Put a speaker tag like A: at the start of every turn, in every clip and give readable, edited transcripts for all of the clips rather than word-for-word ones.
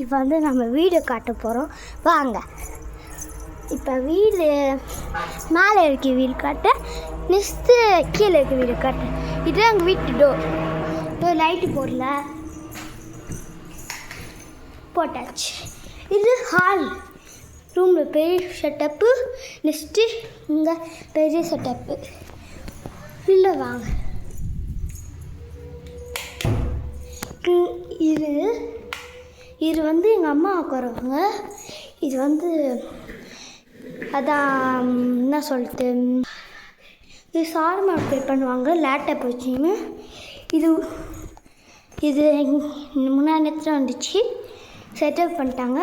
A: இப்போ வந்து நம்ம வீடு காட்ட போகிறோம் வாங்க. இப்போ வீடு மேலே இருக்க வீடு காட்ட, நெக்ஸ்ட்டு கீழே இருக்க வீடு காட்டு. இதுதான் எங்கள் வீட்டு டோர். லைட்டு போடல, போட்டாச்சு. இது ஹால். ரூமில் பெரிய செட்டப்பு. நெக்ஸ்ட்டு இங்கே பெரிய செட்டப்பு. இல்லை வாங்க. இது வந்து எங்கள் அம்மா உட்காருவாங்க. இது வந்து அதான் என்ன சொல்லிட்டு இது சாரமாக அப்டேட் பண்ணுவாங்க லேப்டாப் வச்சுன்னு. இது இது முன்னாடி நேரத்தில் வந்துச்சு, செட்டப் பண்ணிட்டாங்க.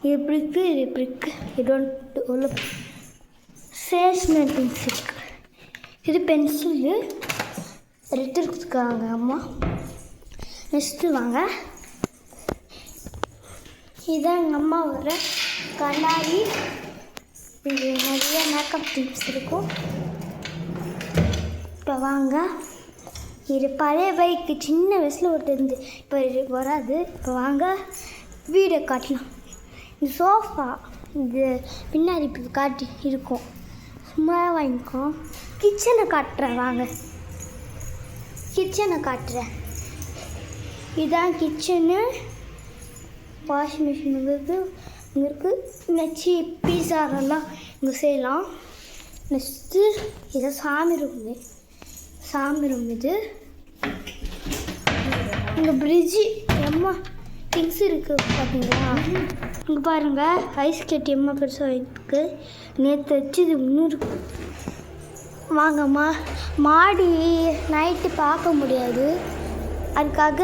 A: இது இப்படி இருக்குது, இது இப்படி இருக்குது. இது ஒன்று ஸ்டேஷ்னரி பென்சில். இது பென்சிலு ரெட்டு கொடுத்துருக்காங்க அம்மா. நெக்ஸ்ட்டு வாங்க. இதுதான் எங்கள் அம்மா வர கண்ணாடி. இது நிறைய மேக்கப் டிப்ஸ் இருக்கும். இப்போ வாங்க. இது பழைய பைக்கு சின்ன வயசில் ஒரு இருந்து இப்போ இது வராது. இப்போ வாங்க வீடை காட்டலாம். இது சோஃபா. இது பின்னாடி இப்போ காட்டி இருக்கும், சும்மா வாங்கிக்கோம். கிச்சனை காட்டுறேன் வாங்க. கிச்சனை காட்டுறேன். இதுதான் கிச்சனு. வாஷிங் மிஷின் இங்கே இருக்குது. நெக்ஸ்ட்டு பீஸாரெல்லாம் இங்கே செய்யலாம். நெக்ஸ்ட்டு இதை சாமி ரூம் இது. இங்கே ஃப்ரிட்ஜு எம்மா திங்ஸ் இருக்குது பார்த்தீங்களா. இங்கே பாருங்கள், ஐஸ் கட்டி எம்மா பெருசாக இருக்குது. நேற்று வச்சு இது இன்னும் இருக்குது. வாங்கம்மா. மாடி நைட்டு பார்க்க முடியாது, அதுக்காக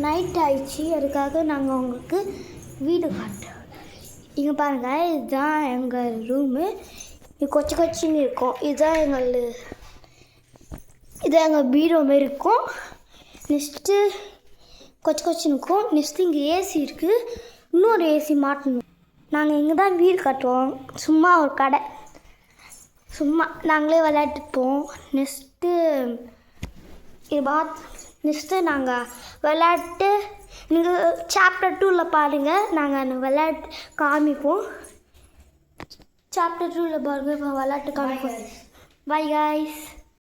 A: நைட் ஆயிடுச்சு. அதுக்காக நாங்கள் உங்களுக்கு வீடு காட்டுறோம். இங்கே பாருங்கள், இதுதான் எங்கள் ரூமு. இது கொச்சின்னு இருக்கும். இதுதான் எங்கள் பீரோ மாரி இருக்கும். நெக்ஸ்ட்டு கொச்சின்னு இருக்கும். நெக்ஸ்ட்டு இங்கே ஏசி இருக்குது. இன்னொரு ஏசி மாட்டணும். நாங்கள் இங்கே தான் வீடு காட்டுவோம். சும்மா ஒரு கடை, சும்மா நாங்களே விளையாட்டுப்போம். நெக்ஸ்ட்டு இது நெக்ஸ்ட்டு நாங்கள் விளையாட்டு நீங்கள் சாப்டர் 2ல் பாருங்கள். நாங்கள் அந்த விளையாட்டு காமிப்போம். சாப்டர் 2ல் பாருங்கள், இப்போ விளையாட்டு காமிப்போம். By guys.